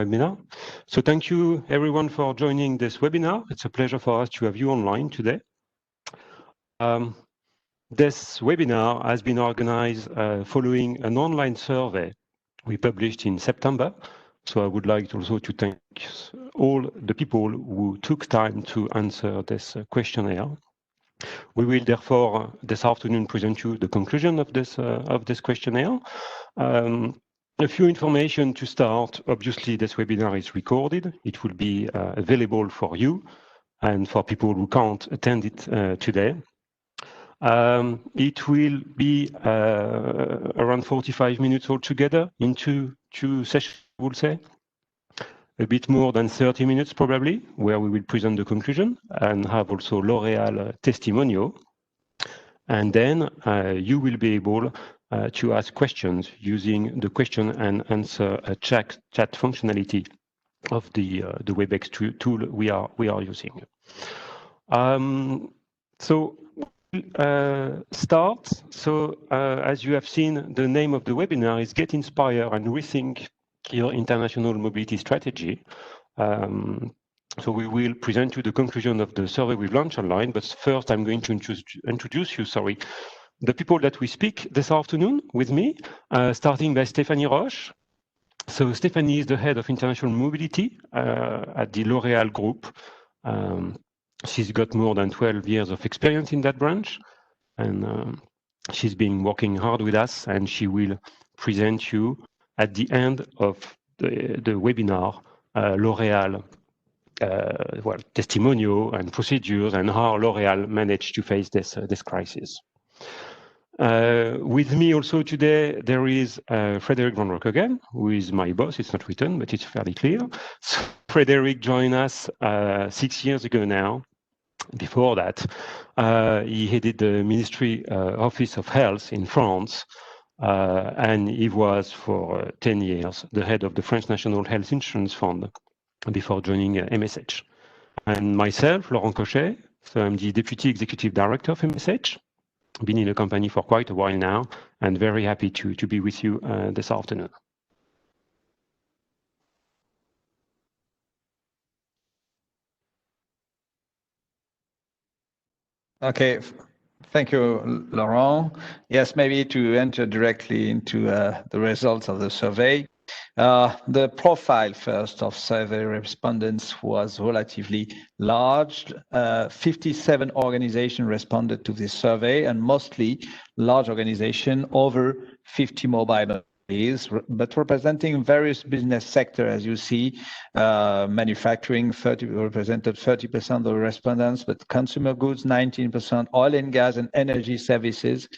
webinar. So thank you everyone for joining this webinar. It's a pleasure for us to have you online today. This webinar has been organized following an online survey we published in September. So I would like also to thank all the people who took time to answer this questionnaire. We will therefore this afternoon present you the conclusion of this questionnaire. A few information to start. Obviously, this webinar is recorded. It will be available for you and for people who can't attend it today. It will be around 45 minutes altogether into two sessions, I would say. A bit more than 30 minutes probably, where we will present the conclusion and have also L'Oréal testimonial. And then you will be able to ask questions using the question and answer chat functionality of the WebEx tool we are using. Start. So as you have seen, the name of the webinar is Get Inspired and Rethink Your International Mobility Strategy. So we will present you the conclusion of the survey we've launched online, but first I'm going to introduce you, the people that we speak this afternoon with me, starting by Stéphanie Roche. So Stéphanie is the head of international mobility at the L'Oréal Group. She's got more than 12 years of experience in that branch, and she's been working hard with us, and she will present you at the end of the webinar L'Oréal testimonial and procedures and how L'Oréal managed to face this crisis. With me also today, there is Frederic van Rock again, who is my boss. It's not written, but it's fairly clear. So Frederic joined us 6 years ago now. Before that, he headed the Ministry Office of Health in France, and he was for 10 years the head of the French National Health Insurance Fund before joining MSH. And myself, Laurent Cochet, so I'm the Deputy Executive Director of MSH. Been in the company for quite a while now, and very happy to be with you this afternoon. Okay, thank you, Laurent. Yes, maybe to enter directly into the results of the survey. The profile first of survey respondents was relatively large. 57 organizations responded to this survey, and mostly large organizations, over 50 mobile employees, but representing various business sectors, as you see. Manufacturing represented 30% of the respondents, but consumer goods 19%, oil and gas and energy services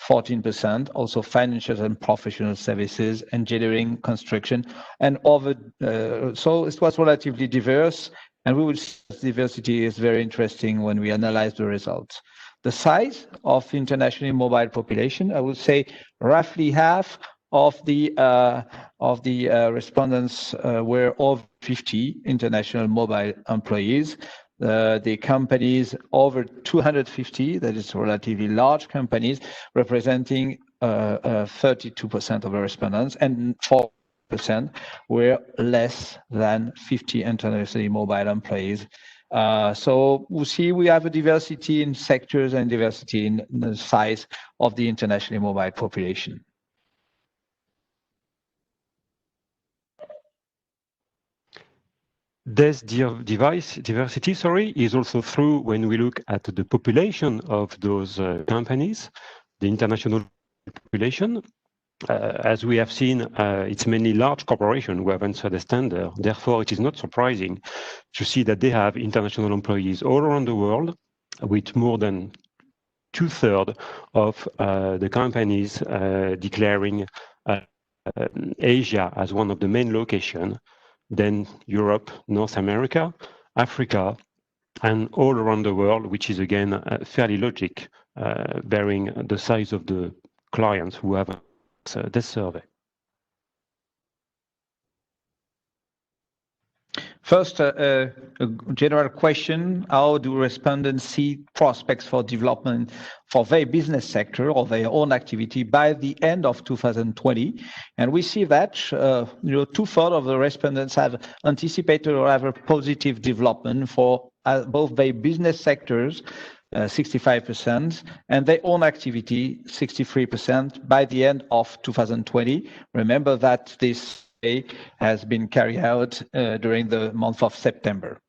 14%, also financial and professional services, engineering, construction, and so it was relatively diverse, and we will see diversity is very interesting when we analyze the results. The size of internationally mobile population, I would say roughly half of the respondents were over 50 international mobile employees. The companies over 250, that is relatively large companies, representing 32% of the respondents, and 4% were less than 50 internationally mobile employees. So we see we have a diversity in sectors and diversity in the size of the internationally mobile population. This diversity, is also true when we look at the population of those companies, the international population. As we have seen, it's mainly large corporations who have answered the standard. Therefore, it is not surprising to see that they have international employees all around the world, with more than 2/3 of the companies declaring Asia as one of the main locations, then Europe, North America, Africa, and all around the world, which is again fairly logic, bearing the size of the clients who have this survey. First, a general question: how do respondents see prospects for development for their business sector or their own activity by the end of 2020? And we see that 2/3 of the respondents have anticipated or have a positive development for both their business sectors, 65%, and their own activity, 63%, by the end of 2020. Remember that this has been carried out during the month of September.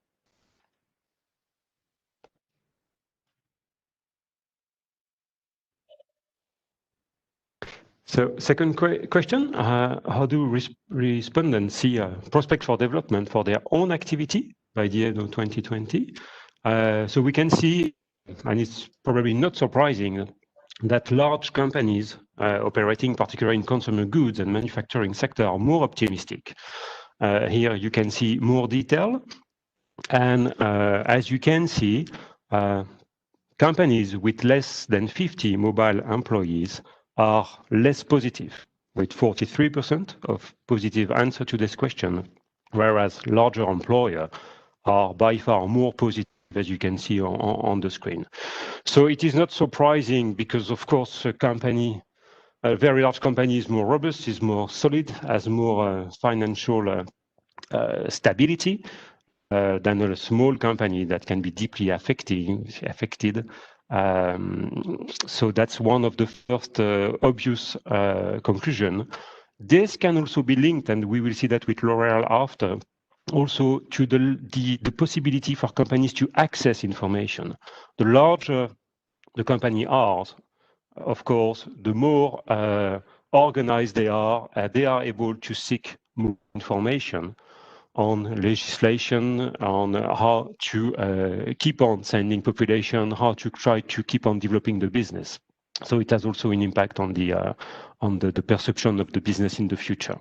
So, second question, how do respondents see prospects for development for their own activity by the end of 2020? So we can see, and it's probably not surprising, that large companies operating particularly in consumer goods and manufacturing sector are more optimistic. Here you can see more detail. And as you can see, companies with less than 50 mobile employees are less positive, with 43% of positive answer to this question, whereas larger employers are by far more positive, as you can see on the screen. So it is not surprising because, of course, a very large company is more robust, is more solid, has more financial stability than a small company that can be deeply affected. So that's one of the first obvious conclusion. This can also be linked, and we will see that with L'Oréal after, also to the possibility for companies to access information. The larger the company are, of course, the more organized they are able to seek more information on legislation, on how to keep on sending population, how to try to keep on developing the business. So it has also an impact on the perception of the business in the future.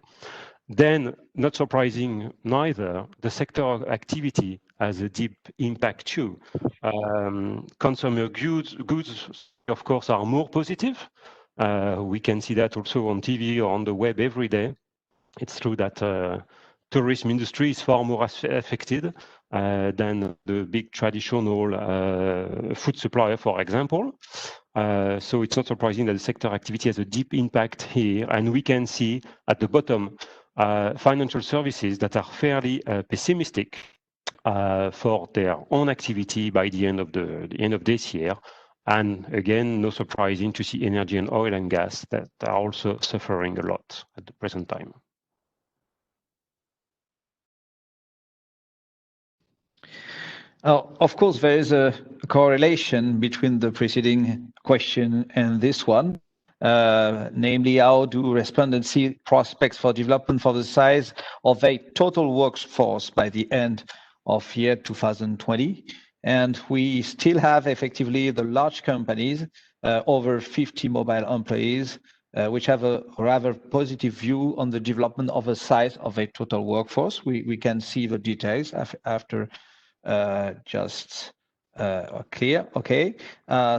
Then, not surprising neither, the sector activity has a deep impact too. Consumer goods, of course, are more positive. We can see that also on TV or on the web every day. It's true that tourism industry is far more affected than the big traditional food supplier, for example. So it's not surprising that the sector activity has a deep impact here. And we can see at the bottom financial services that are fairly pessimistic for their own activity by the end of this year. And again, no surprising to see energy and oil and gas that are also suffering a lot at the present time. Of course, there is a correlation between the preceding question and this one. Namely, how do respondents see prospects for development for the size of a total workforce by the end of year 2020? And we still have effectively the large companies, over 50 mobile employees, which have a rather positive view on the development of the size of a total workforce. We can see the details after just clear. Okay,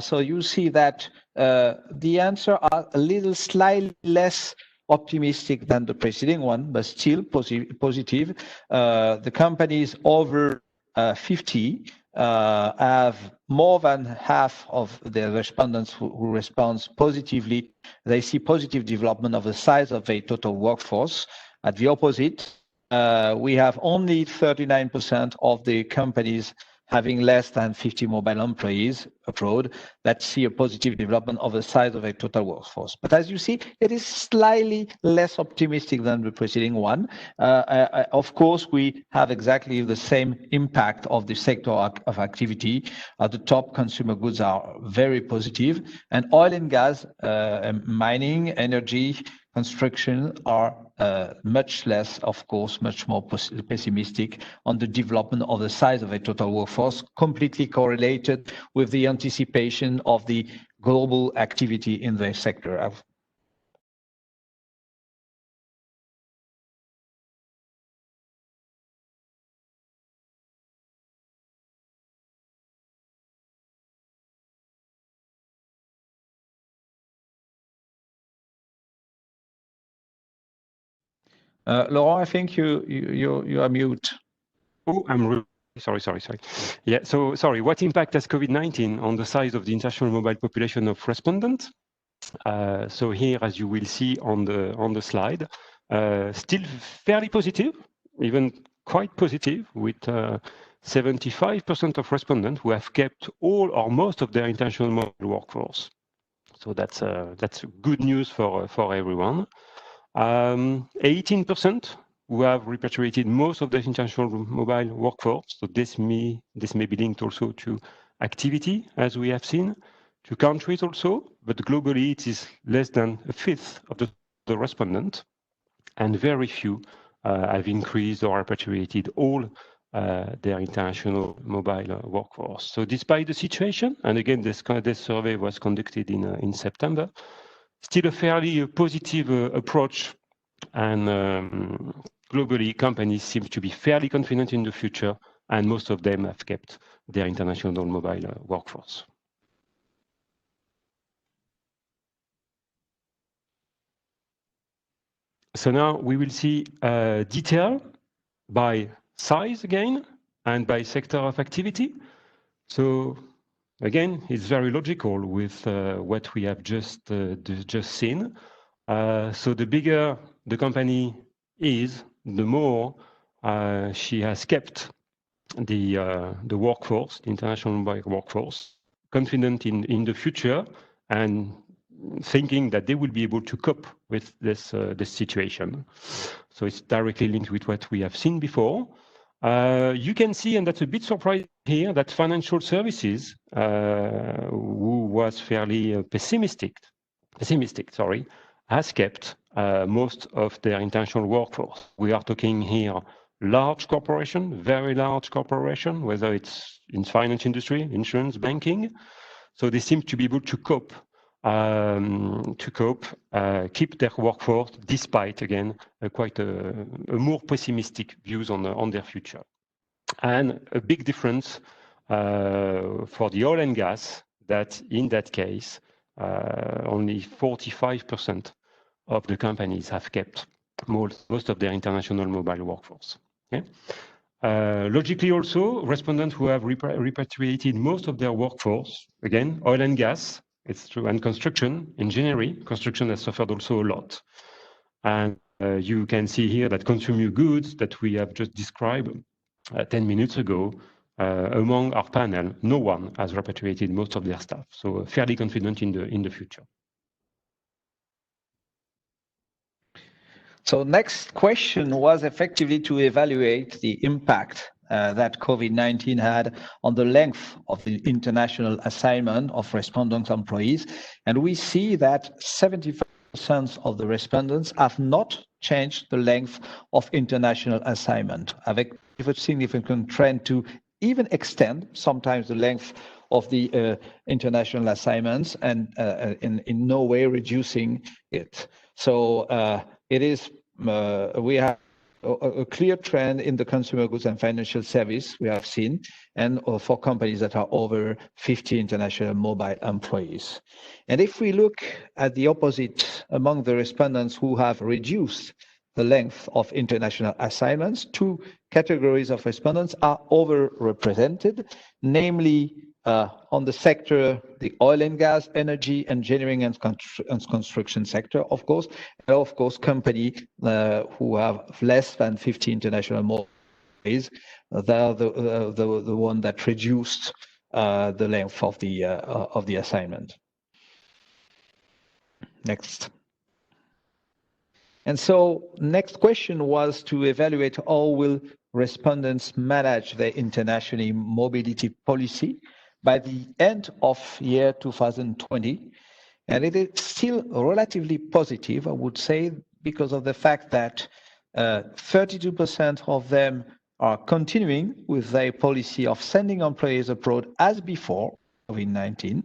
so you see that the answer are a little slightly less optimistic than the preceding one, but still positive. The companies over 50 have more than half of the respondents who respond positively. They see positive development of the size of a total workforce. At the opposite, we have only 39% of the companies having less than 50 mobile employees abroad that see a positive development of the size of a total workforce. But as you see, it is slightly less optimistic than the preceding one. Of course, we have exactly the same impact of the sector of activity. At the top, consumer goods are very positive, and oil and gas, mining, energy, construction are much less, of course, much more pessimistic on the development of the size of a total workforce, completely correlated with the anticipation of the global activity in the sector. Laurent, I think you are mute. Oh, sorry. Yeah, so sorry, what impact has COVID-19 on the size of the international mobile population of respondents? So here, as you will see on the slide, still fairly positive, even quite positive, with 75% of respondents who have kept all or most of their international mobile workforce. So that's good news for everyone. 18% who have repatriated most of their international mobile workforce. So this may be linked also to activity, as we have seen, to countries also, but globally it is less than a fifth of the respondents, and very few have increased or repatriated all their international mobile workforce. So despite the situation, and again, this survey was conducted in September, still a fairly positive approach, and globally companies seem to be fairly confident in the future, and most of them have kept their international mobile workforce. So now we will see detail by size again and by sector of activity. So again, it's very logical with what we have just seen. So the bigger the company is, the more she has kept the workforce, the international mobile workforce, confident in the future and thinking that they will be able to cope with this situation. So it's directly linked with what we have seen before. You can see, and that's a bit surprising here, that financial services, who was fairly pessimistic, has kept most of their international workforce. We are talking here large corporation, very large corporation, whether it's in finance industry, insurance, banking. So they seem to be able to cope, keep their workforce despite, again, quite a more pessimistic views on their future. And a big difference for the oil and gas, that in that case, only 45% of the companies have kept most of their international mobile workforce. Okay? Logically also, respondents who have repatriated most of their workforce, again, oil and gas, it's true, and construction, engineering, construction has suffered also a lot. And you can see here that consumer goods that we have just described 10 minutes ago, among our panel, no one has repatriated most of their staff. So fairly confident in the future. So next question was effectively to evaluate the impact that COVID-19 had on the length of the international assignment of respondents' employees. And we see that 75% of the respondents have not changed the length of international assignment, avec a significant trend to even extend sometimes the length of the international assignments, and in no way reducing it. So it is, we have a clear trend in the consumer goods and financial service we have seen, and for companies that are over 50 international mobile employees. And if we look at the opposite among the respondents who have reduced the length of international assignments, two categories of respondents are overrepresented, namely on the sector, the oil and gas, energy, engineering, and construction sector, of course, and of course, company who have less than 50 international employees. They're the one that reduced the length of the assignment. Next. And so next question was to evaluate how will respondents manage their international mobility policy by the end of year 2020. And it is still relatively positive, I would say, because of the fact that 32% of them are continuing with their policy of sending employees abroad as before COVID-19.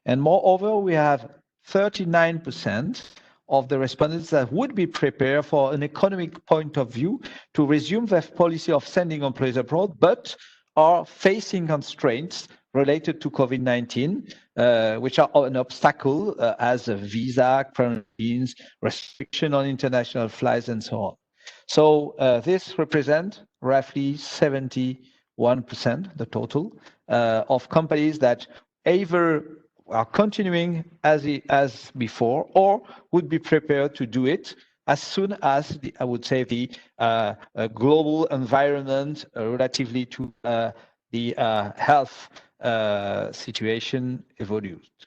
And moreover, we have 39% of the respondents that would be prepared for an economic point of view to resume their policy of sending employees abroad, but are facing constraints related to COVID-19, which are an obstacle as a visa, quarantines, restriction on international flights, and so on. So this represents roughly 71%, the total, of companies that either are continuing as before or would be prepared to do it as soon as I would say the global environment relatively to the health situation evolved.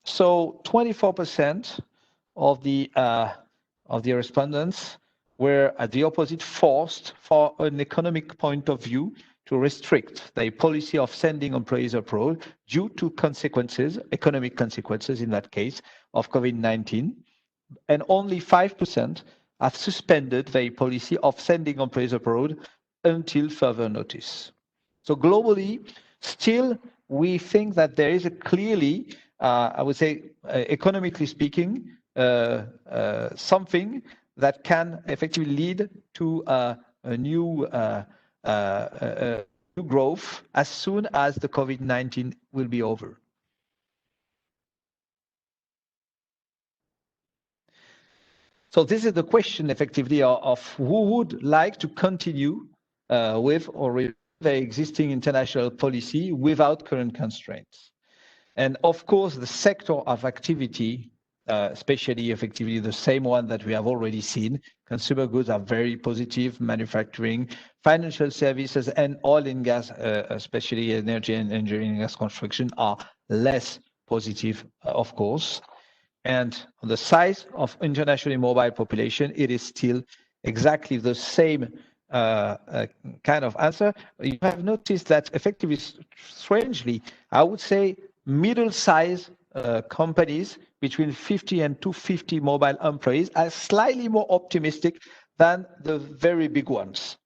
So 24% of the respondents were at the opposite forced for an economic point of view to restrict the policy of sending employees abroad due to consequences, economic consequences in that case, of COVID-19. And only 5% have suspended the policy of sending employees abroad until further notice. So globally, still, we think that there is a clearly, I would say, economically speaking, something that can effectively lead to a new growth as soon as the COVID-19 will be over. So this is the question, effectively, of who would like to continue with or with the existing international policy without current constraints. And of course, the sector of activity, especially effectively the same one that we have already seen, consumer goods are very positive, manufacturing, financial services, and oil and gas, especially energy and engineering and gas construction, are less positive, of course. And on the size of internationally mobile population, it is still exactly the same kind of answer. You have noticed that effectively, strangely, I would say middle-sized companies between 50 and 250 mobile employees are slightly more optimistic than the very big ones.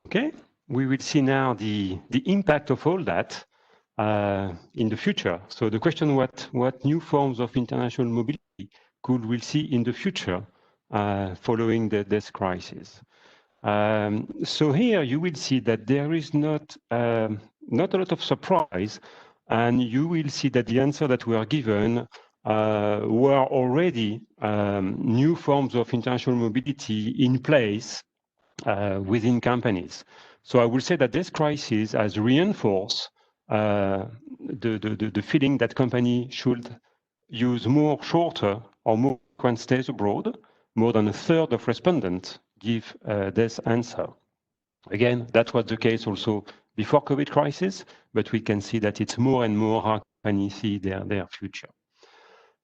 Okay, we will see now the impact of all that in the future. So the question, what new forms of international mobility could we see in the future following this crisis? So here you will see that there is not a lot of surprise, and you will see that the answer that were given were already new forms of international mobility in place within companies. So I will say that this crisis has reinforced the feeling that companies should use more shorter or more frequent stays abroad. More than a third of respondents give this answer. Again, that was the case also before COVID crisis, but we can see that it's more and more how companies see their future.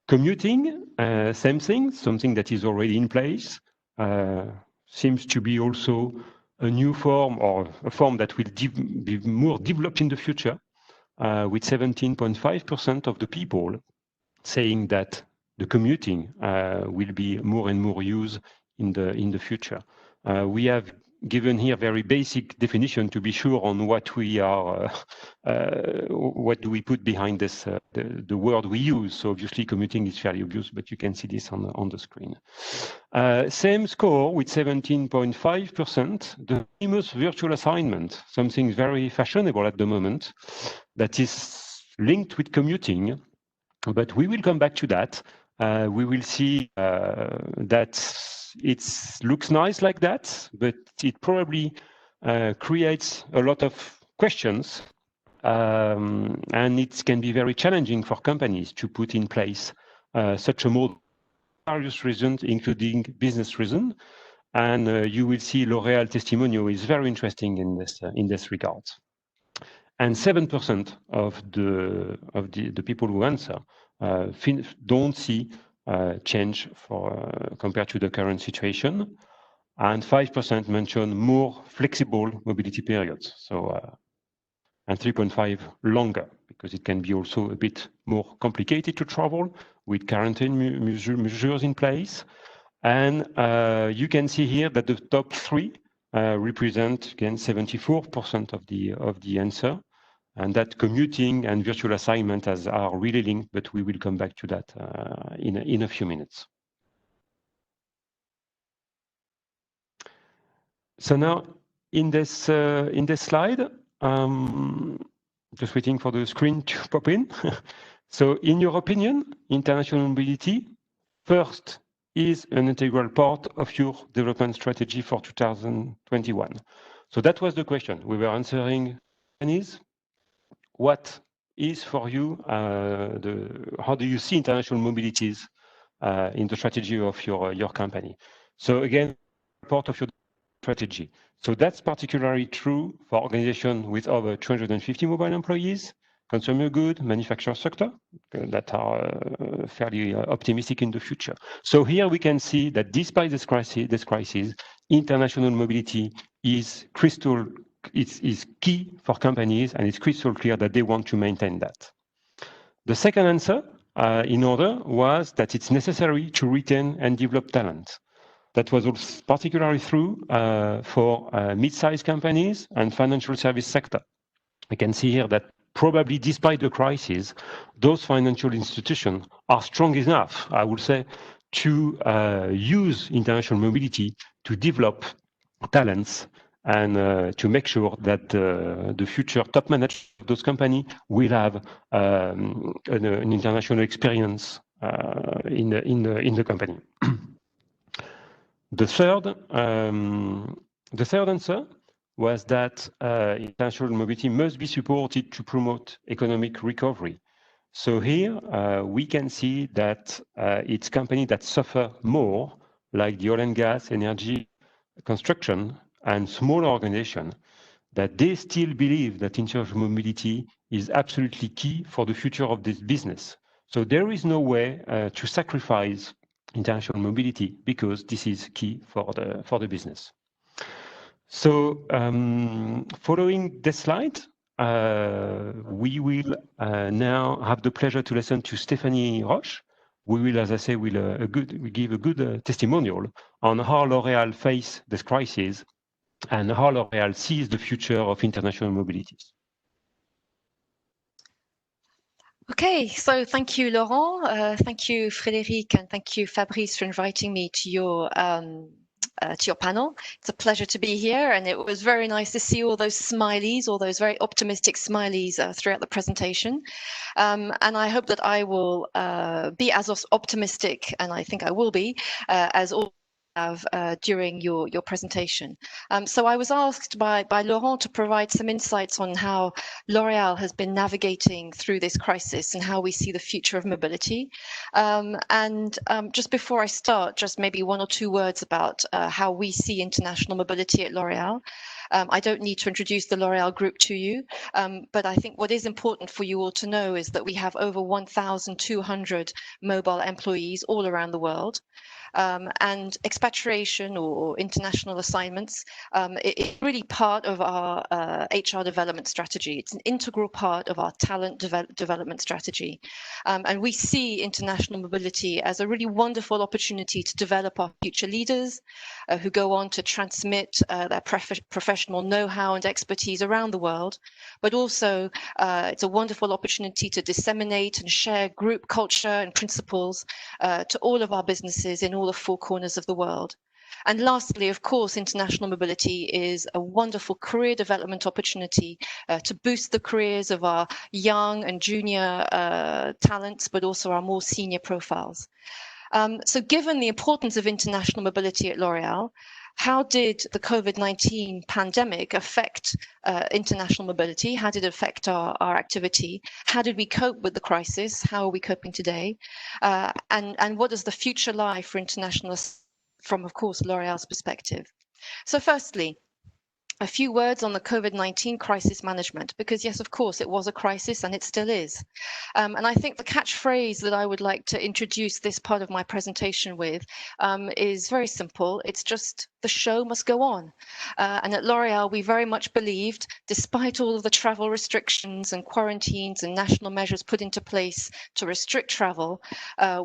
Commuting, same thing, something that is already in place, seems to be also a new form or a form that will be more developed in the future, with 17.5% of the people saying that the commuting will be more and more used in the future. We have given here very basic definition to be sure on what we are, what do we put behind this, the word we use. So obviously commuting is fairly obvious, but you can see this on the screen. Same score with 17.5%, the famous virtual assignment, something very fashionable at the moment that is linked with commuting. But we will come back to that. We will see that it looks nice like that, but it probably creates a lot of questions, and it can be very challenging for companies to put in place such a model. Various reasons, including business reasons, and you will see L'Oréal testimonial is very interesting in this regard. And 7% of the people who answer don't see change compared to the current situation, and 5% mention more flexible mobility periods. So, and 3.5 longer, because it can be also a bit more complicated to travel with quarantine measures in place. And you can see here that the top three represent again 74% of the answer, and that commuting and virtual assignment are really linked, but we will come back to that in a few minutes. So now in this slide, just waiting for the screen to pop in. So in your opinion, international mobility, first, is an integral part of your development strategy for 2021? So that was the question. We were answering what is for you, how do you see international mobilities in the strategy of your company? So again, part of your strategy. So that's particularly true for organizations with over 250 mobile employees, consumer good, manufacturing sector that are fairly optimistic in the future. So here we can see that despite this crisis, international mobility is key for companies, and it's crystal clear that they want to maintain that. The second answer in order was that it's necessary to retain and develop talent. That was also particularly true for mid-sized companies and financial service sector. We can see here that probably despite the crisis, those financial institutions are strong enough, I would say, to use international mobility to develop talents and to make sure that the future top managers of those companies will have an international experience in the company. The third answer was that international mobility must be supported to promote economic recovery. So here we can see that it's companies that suffer more, like the oil and gas, energy, construction, and smaller organizations, that they still believe that international mobility is absolutely key for the future of this business. So there is no way to sacrifice international mobility because this is key for the business. So following this slide, we will now have the pleasure to listen to Stéphanie Roche. We will, as I say, we give a good testimonial on how L'Oréal faced this crisis and how L'Oréal sees the future of international mobilities. Okay, so thank you, Laurent. Thank you, Frédéric, and thank you, Fabrice, for inviting me to your panel. It's a pleasure to be here, and it was very nice to see all those smileys, all those very optimistic smileys throughout the presentation. And I hope that I will be as optimistic, and I think I will be, as all during your presentation. So I was asked by Laurent to provide some insights on how L'Oréal has been navigating through this crisis and how we see the future of mobility. Just before I start, just maybe one or two words about how we see international mobility at L'Oréal. I don't need to introduce the L'Oréal Group to you, but I think what is important for you all to know is that we have over 1,200 mobile employees all around the world. And expatriation or international assignments is really part of our HR development strategy. It's an integral part of our talent development strategy. And we see international mobility as a really wonderful opportunity to develop our future leaders who go on to transmit their professional know-how and expertise around the world. But also, it's a wonderful opportunity to disseminate and share group culture and principles to all of our businesses in all the four corners of the world. And lastly, of course, international mobility is a wonderful career development opportunity to boost the careers of our young and junior talents, but also our more senior profiles. So given the importance of international mobility at L'Oréal, how did the COVID-19 pandemic affect international mobility? How did it affect our activity? How did we cope with the crisis? How are we coping today? And what does the future lie for international from, of course, L'Oréal's perspective? So firstly, a few words on the COVID-19 crisis management, because yes, of course, it was a crisis and it still is. And I think the catchphrase that I would like to introduce this part of my presentation with is very simple. It's just the show must go on. And at L'Oréal, we very much believed, despite all of the travel restrictions and quarantines and national measures put into place to restrict travel,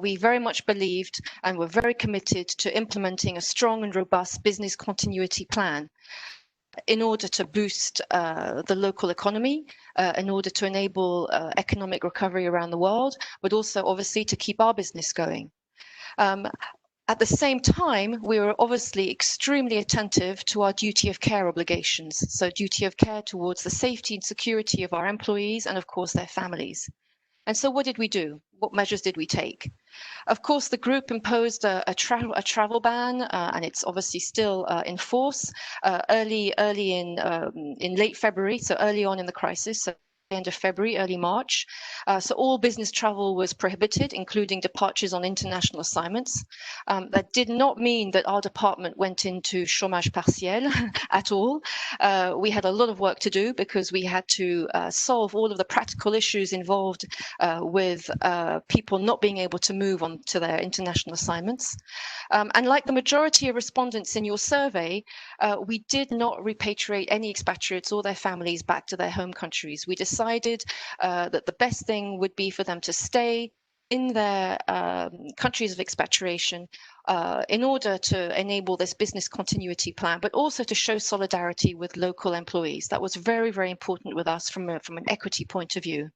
we very much believed and were very committed to implementing a strong and robust business continuity plan in order to boost the local economy, in order to enable economic recovery around the world, but also obviously to keep our business going. At the same time, we were obviously extremely attentive to our duty of care obligations. So duty of care towards the safety and security of our employees and of course their families. And so what did we do? What measures did we take? Of course, the group imposed a travel ban, and it's obviously still in force early in late February, so early on in the crisis. So end of February, early March. So all business travel was prohibited, including departures on international assignments. That did not mean that our department went into chômage partiel at all. We had a lot of work to do because we had to solve all of the practical issues involved with people not being able to move on to their international assignments. And like the majority of respondents in your survey, we did not repatriate any expatriates or their families back to their home countries. We decided that the best thing would be for them to stay in their countries of expatriation in order to enable this business continuity plan, but also to show solidarity with local employees. That was very, very important with us from an equity point of view.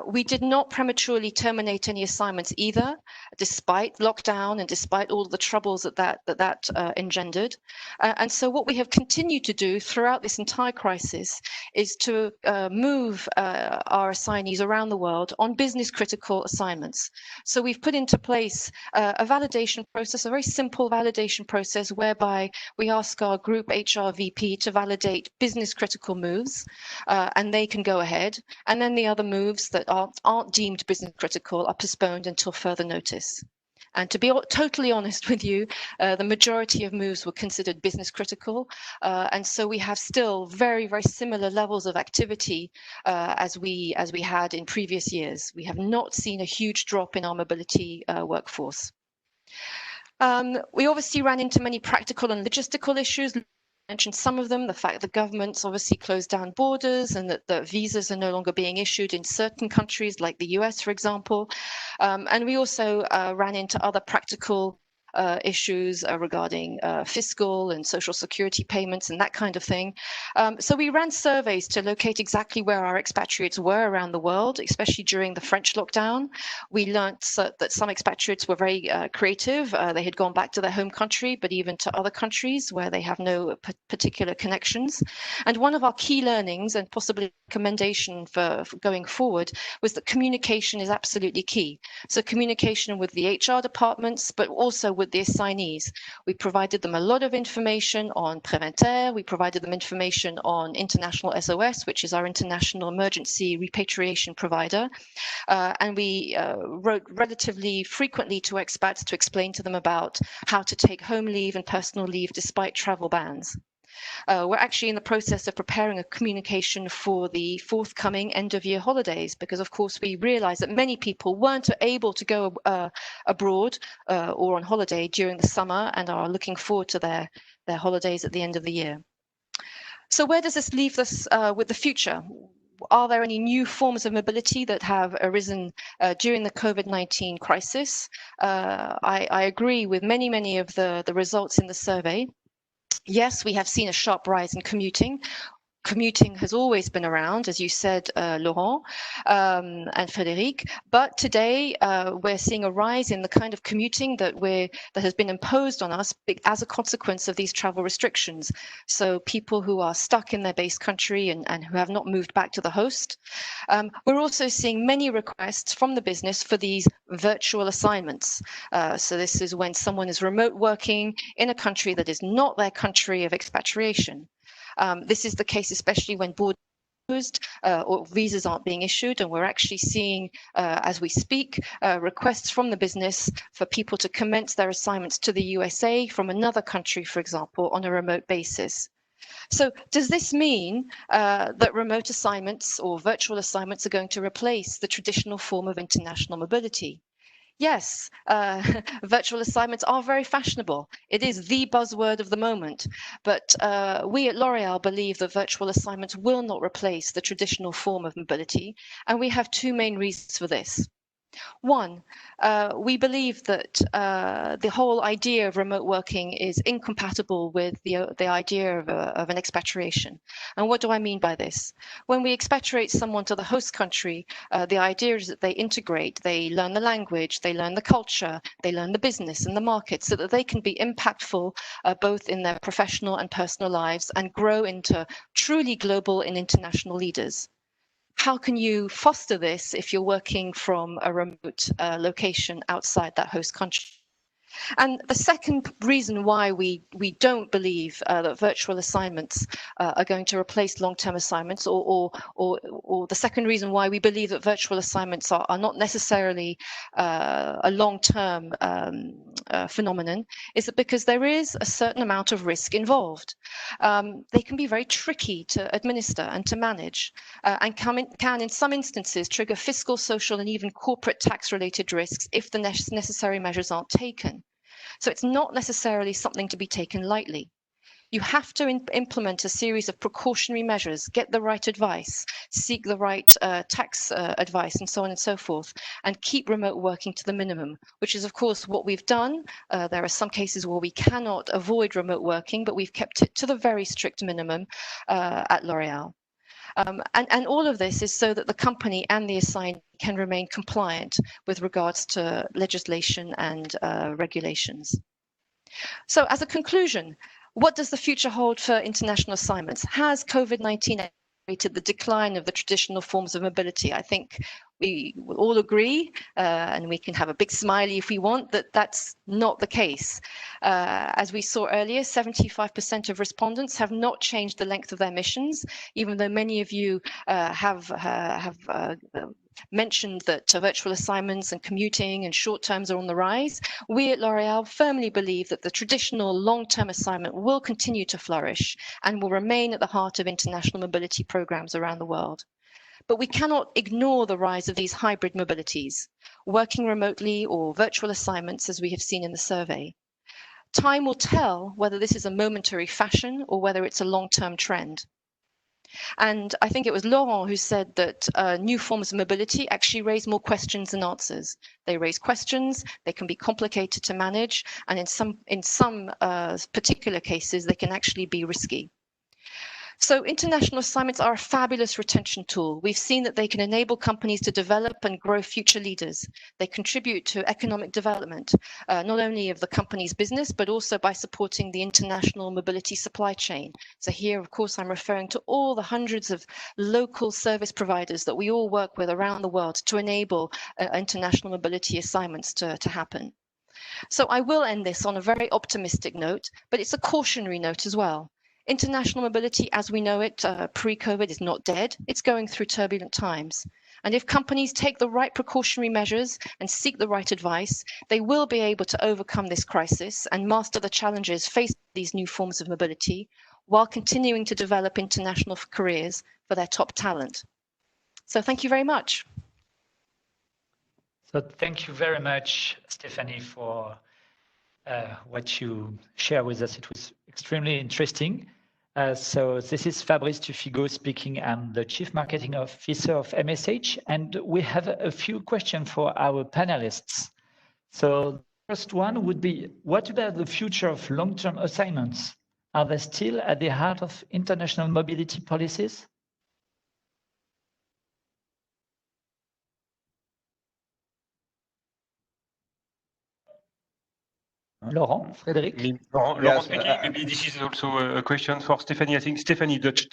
We did not prematurely terminate any assignments either, despite lockdown and despite all the troubles that engendered. And so what we have continued to do throughout this entire crisis is to move our assignees around the world on business critical assignments. So we've put into place a validation process, a very simple validation process whereby we ask our group HR VP to validate business critical moves, and they can go ahead. And then the other moves that aren't deemed business critical are postponed until further notice. And to be totally honest with you, the majority of moves were considered business critical. And so we have still very, very similar levels of activity as we had in previous years. We have not seen a huge drop in our mobility workforce. We obviously ran into many practical and logistical issues. Mentioned some of them, the fact that governments obviously closed down borders and that the visas are no longer being issued in certain countries like the US, for example. And we also ran into other practical issues regarding fiscal and social security payments and that kind of thing. So we ran surveys to locate exactly where our expatriates were around the world, especially during the French lockdown. We learned that some expatriates were very creative. They had gone back to their home country, but even to other countries where they have no particular connections. And one of our key learnings and possibly recommendation for going forward was that communication is absolutely key. So communication with the HR departments, but also with the assignees. We provided them a lot of information on Préventaire. We provided them information on International SOS, which is our international emergency repatriation provider. And we wrote relatively frequently to expats to explain to them about how to take home leave and personal leave despite travel bans. We're actually in the process of preparing a communication for the forthcoming end-of-year holidays, because of course we realize that many people weren't able to go abroad or on holiday during the summer and are looking forward to their holidays at the end of the year. So where does this leave us with the future? Are there any new forms of mobility that have arisen during the COVID-19 crisis? I agree with many of the results in the survey. Yes, we have seen a sharp rise in commuting. Commuting has always been around, as you said, Laurent and Frédéric, but today we're seeing a rise in the kind of commuting that has been imposed on us as a consequence of these travel restrictions. So people who are stuck in their base country and who have not moved back to the host. We're also seeing many requests from the business for these virtual assignments. So this is when someone is remote working in a country that is not their country of expatriation. This is the case especially when borders are closed or visas aren't being issued, and we're actually seeing, as we speak, requests from the business for people to commence their assignments to the USA from another country, for example, on a remote basis. So does this mean that remote assignments or virtual assignments are going to replace the traditional form of international mobility? Yes, virtual assignments are very fashionable. It is the buzzword of the moment. But we at L'Oréal believe that virtual assignments will not replace the traditional form of mobility. And we have two main reasons for this. One, we believe that the whole idea of remote working is incompatible with the idea of an expatriation. And what do I mean by this? When we expatriate someone to the host country, the idea is that they integrate, they learn the language, they learn the culture, they learn the business and the market so that they can be impactful both in their professional and personal lives and grow into truly global and international leaders. how can you foster this if you're working from a remote location outside that host country? And the second reason why we don't believe that virtual assignments are going to replace long-term assignments, or the second reason why we believe that virtual assignments are not necessarily a long-term phenomenon, is that because there is a certain amount of risk involved. They can be very tricky to administer and to manage, and can in some instances trigger fiscal, social, and even corporate tax-related risks if the necessary measures aren't taken. So it's not necessarily something to be taken lightly. You have to implement a series of precautionary measures, get the right advice, seek the right tax advice, and so on and so forth, and keep remote working to the minimum, which is, of course, what we've done. There are some cases where we cannot avoid remote working, but we've kept it to the very strict minimum at L'Oréal. And all of this is so that the company and the assignee can remain compliant with regards to legislation and regulations. So as a conclusion, what does the future hold for international assignments? Has COVID-19 accelerated the decline of the traditional forms of mobility? I think we will all agree, and we can have a big smiley if we want, that that's not the case. As we saw earlier, 75% of respondents have not changed the length of their missions, even though many of you have mentioned that virtual assignments and commuting and short terms are on the rise. We at L'Oréal firmly believe that the traditional long-term assignment will continue to flourish and will remain at the heart of international mobility programs around the world. But we cannot ignore the rise of these hybrid mobilities, working remotely or virtual assignments, as we have seen in the survey. Time will tell whether this is a momentary fashion or whether it's a long-term trend. And I think it was Laurent who said that new forms of mobility actually raise more questions than answers. They raise questions, they can be complicated to manage, and in some particular cases, they can actually be risky. So international assignments are a fabulous retention tool. We've seen that they can enable companies to develop and grow future leaders. They contribute to economic development, not only of the company's business, but also by supporting the international mobility supply chain. So here, of course, I'm referring to all the hundreds of local service providers that we all work with around the world to enable international mobility assignments to happen. So I will end this on a very optimistic note, but it's a cautionary note as well. International mobility, as we know it pre-COVID, is not dead. It's going through turbulent times. And if companies take the right precautionary measures and seek the right advice, they will be able to overcome this crisis and master the challenges faced by these new forms of mobility while continuing to develop international careers for their top talent. So thank you very much. So thank you very much, Stephanie, for what you shared with us. It was extremely interesting. So this is Fabrice Tuffigo speaking. I'm the Chief Marketing Officer of MSH, and we have a few questions for our panelists. So the first one would be, what about the future of long-term assignments? Are they still at the heart of international mobility policies? Laurent, Frédéric? Laurent, maybe this is also a question for Stephanie. I think Stephanie just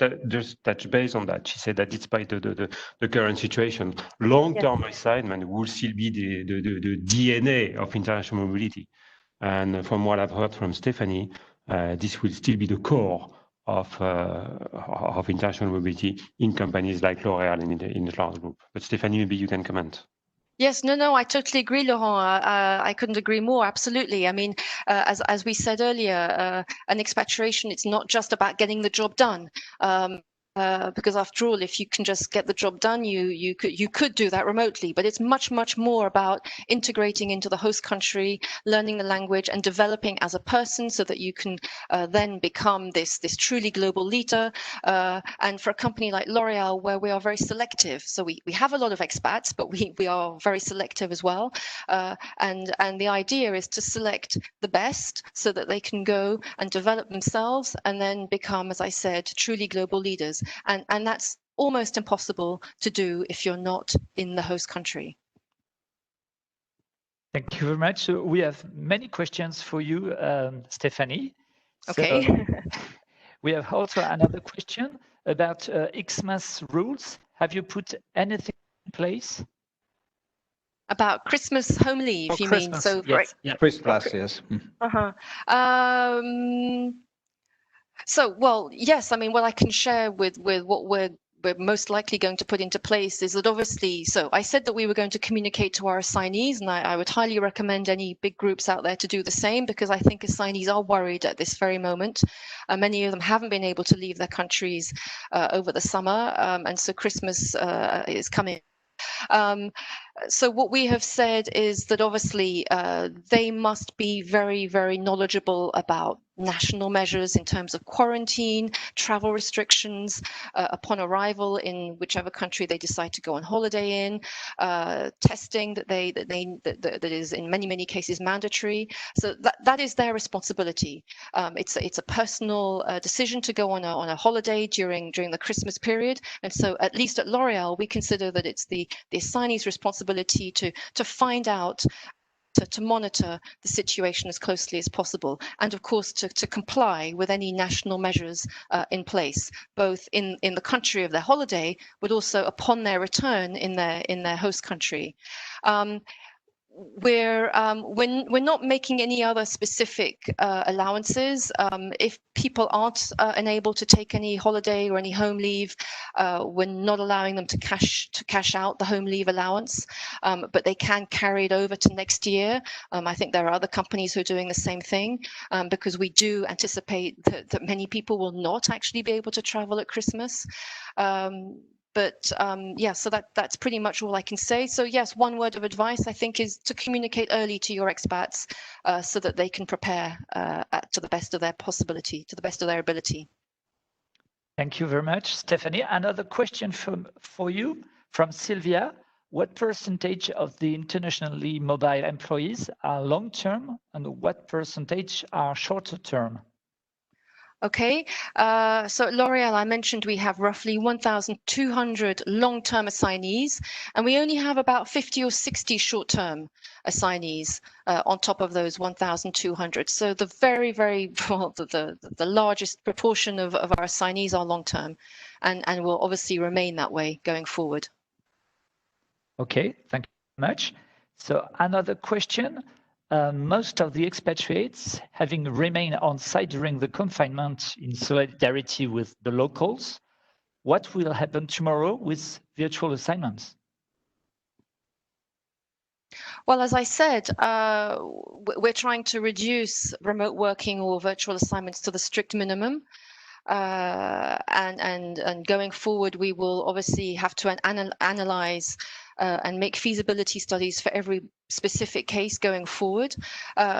touched base on that. She said that despite the current situation, long-term assignment will still be the DNA of international mobility. And from what I've heard from Stephanie, this will still be the core of international mobility in companies like L'Oréal and in the L'Oréal Group. But Stephanie, maybe you can comment. Yes, no, I totally agree, Laurent. I couldn't agree more. Absolutely. I mean, as we said earlier, an expatriation, it's not just about getting the job done. Because after all, if you can just get the job done, you could do that remotely. But it's much more about integrating into the host country, learning the language, and developing as a person so that you can then become this truly global leader. And for a company like L'Oréal, where we are very selective, so we have a lot of expats, but we are very selective as well. And the idea is to select the best so that they can go and develop themselves and then become, as I said, truly global leaders. And that's almost impossible to do if you're not in the host country. Thank you very much. So we have many questions for you, Stephanie. Okay. So we have also another question about Xmas rules. Have you put anything in place? About Christmas home leave, For you Christmas, mean? So yes. Yeah. Christmas, yes. So, well, yes, I mean, what I can share with what we're most likely going to put into place is that obviously, so I said that we were going to communicate to our assignees, and I would highly recommend any big groups out there to do the same, because I think assignees are worried at this very moment. Many of them haven't been able to leave their countries over the summer, and so Christmas is coming. So what we have said is that obviously they must be very, very knowledgeable about national measures in terms of quarantine, travel restrictions upon arrival in whichever country they decide to go on holiday in, testing that is in many cases mandatory. So that is their responsibility. It's a personal decision to go on a holiday during the Christmas period, and so at least at L'Oréal we consider that it's the assignee's responsibility to find out, to monitor the situation as closely as possible, and of course to comply with any national measures in place, both in the country of their holiday, but also upon their return in their host country. We're not making any other specific allowances. If people aren't unable to take any holiday or any home leave, we're not allowing them to cash out the home leave allowance, but they can carry it over to next year. I think there are other companies who are doing the same thing, because we do anticipate that many people will not actually be able to travel at Christmas. But yeah, so that's pretty much all I can say. So yes, one word of advice I think is to communicate early to your expats so that they can prepare to the best of their possibility, to the best of their ability. Thank you very much, Stephanie. Another question for you from Sylvia. What percentage of the internationally mobile employees are long-term and what percentage are shorter-term? Okay, so at L'Oréal, I mentioned we have roughly 1,200 long-term assignees, and we only have about 50 or 60 short-term assignees on top of those 1,200. So the very well, the largest proportion of our assignees are long-term, and will obviously remain that way going forward. Okay, thank you very much. So another question. Most of the expatriates having remained on site during the confinement in solidarity with the locals, what will happen tomorrow with virtual assignments? Well, as I said, we're trying to reduce remote working or virtual assignments to the strict minimum. And going forward, we will obviously have to analyze and make feasibility studies for every specific case going forward.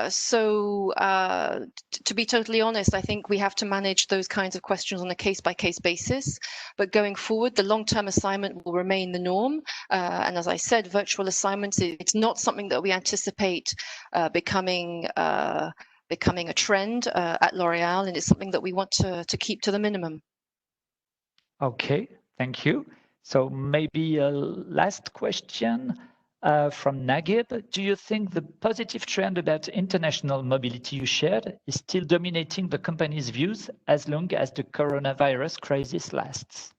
So to be totally honest, I think we have to manage those kinds of questions on a case-by-case basis. But going forward, the long-term assignment will remain the norm. And as I said, virtual assignments, it's not something that we anticipate becoming a trend at L'Oréal, and it's something that we want to keep to the minimum. Okay, thank you. So maybe a last question from Naguib. Do you think the positive trend about international mobility you shared is still dominating the company's views as long as the coronavirus crisis lasts?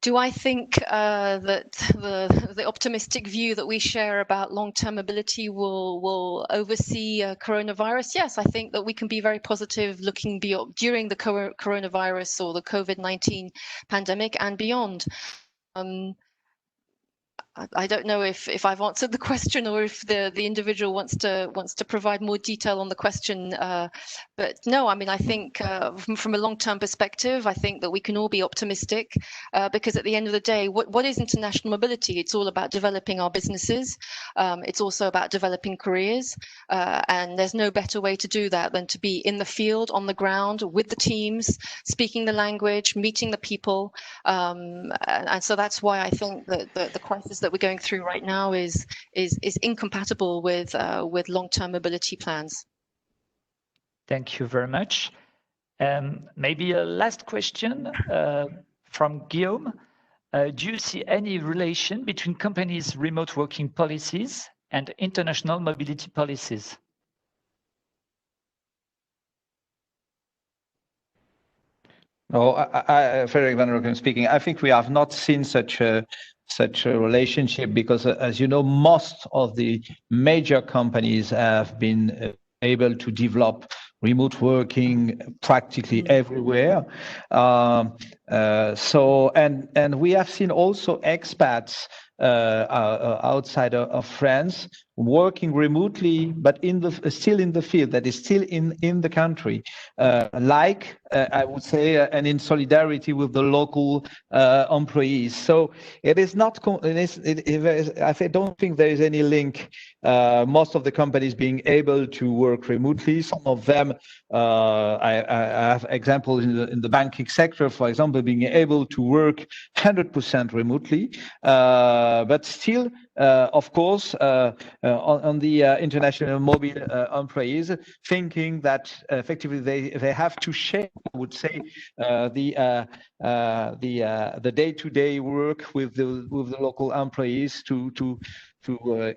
Do I think that the optimistic view that we share about long-term mobility will oversee coronavirus? Yes, I think that we can be very positive looking beyond during the coronavirus or the COVID-19 pandemic and beyond. I don't know if I've answered the question or if the individual wants to provide more detail on the question. But no, I mean, I think from a long-term perspective, I think that we can all be optimistic because at the end of the day, what is international mobility? It's all about developing our businesses. It's also about developing careers. And there's no better way to do that than to be in the field, on the ground, with the teams, speaking the language, meeting the people. And so that's why I think that the crisis that we're going through right now is incompatible with long-term mobility plans. Thank you very much. Maybe a last question from Guillaume. Do you see any relation between companies' remote working policies and international mobility policies? Oh, Frederick Van Roeken speaking. I think we have not seen such a relationship because, as you know, most of the major companies have been able to develop remote working practically everywhere. And we have seen also expats outside of France working remotely, but still in the field, that is still in the country, I would say, and in solidarity with the local employees. So it is not. I don't think there is any link. Most of the companies being able to work remotely. Some of them, I have examples in the banking sector, for example, being able to work 100% remotely, but still. Of course, on the international mobile employees, thinking that effectively they have to share, I would say, the day-to-day work with the local employees to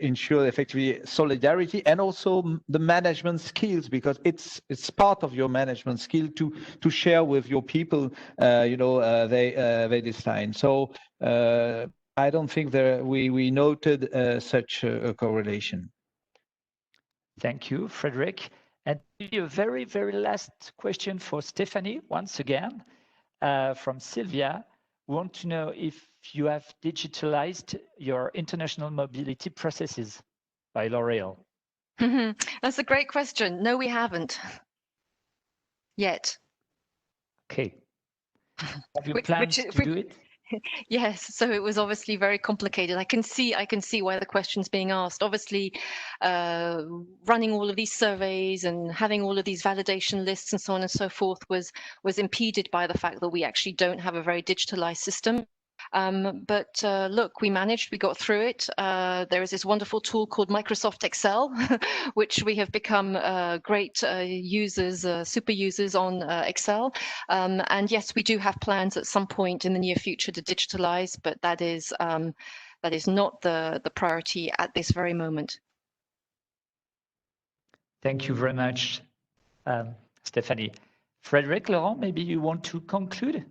ensure effectively solidarity and also the management skills, because it's part of your management skill to share with your people, they design. So. I don't think we noted such a correlation. Thank you, Frederick. And maybe a very, very last question for Stephanie, once again, from Sylvia. We want to know if you have digitalized your international mobility processes by L'Oréal. That's a great question. No, we haven't yet. Okay. Have you plans to do it? Yes, so it was obviously very complicated. I can see why the question's being asked. Obviously, running all of these surveys and having all of these validation lists and so on and so forth was impeded by the fact that we actually don't have a very digitalized system. But look, we managed, we got through it. There is this wonderful tool called Microsoft Excel, which we have become great users, super users on Excel. And yes, we do have plans at some point in the near future to digitalize, but that is not the priority at this very moment. Thank you very much, Stephanie. Frederick, Laurent, maybe you want to conclude?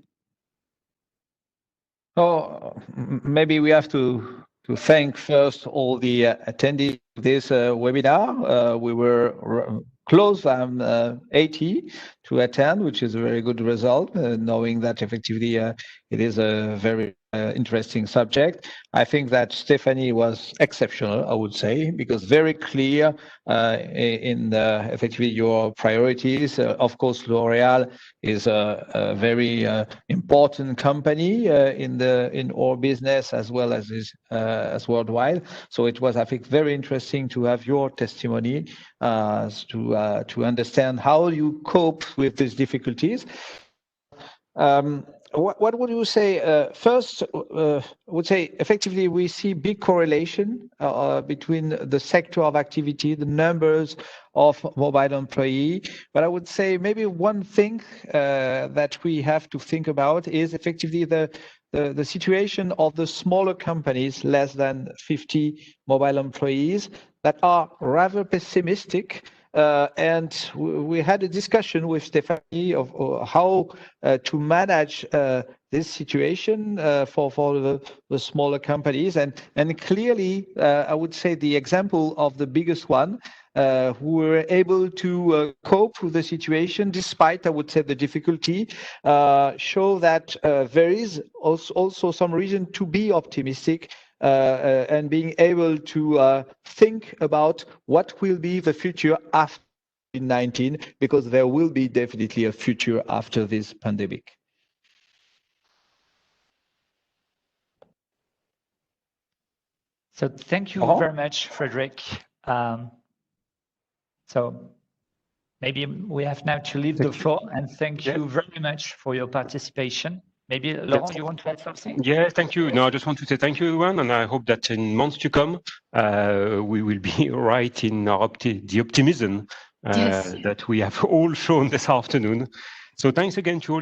Oh, maybe we have to thank first all the attendees of this webinar. We were close 80 to attend, which is a very good result, knowing that effectively it is a very interesting subject. I think that Stephanie was exceptional, I would say, because very clear in effectively your priorities. Of course, L'Oréal is a very important company in our business as well as worldwide. So it was, I think, very interesting to have your testimony to understand how you cope with these difficulties. What would you say? First, I would say effectively we see big correlation between the sector of activity, the numbers of mobile employee. But I would say maybe one thing that we have to think about is effectively the situation of the smaller companies, less than 50 mobile employees, that are rather pessimistic. And we had a discussion with Stephanie of how to manage this situation for the smaller companies. And clearly, I would say the example of the biggest one, who were able to cope with the situation despite, I would say, the difficulty, show that there is also some reason to be optimistic. And being able to think about what will be the future after COVID-19, because there will be definitely a future after this pandemic. So thank you very much, Frederick. So maybe we have now to leave the floor, and thank you very much for your participation. Maybe, Laurent, you want to add something? Yeah, thank you. No, I just want to say thank you, everyone, and I hope that in months to come, we will be right in our the optimism that we have all shown this afternoon. So thanks again to all.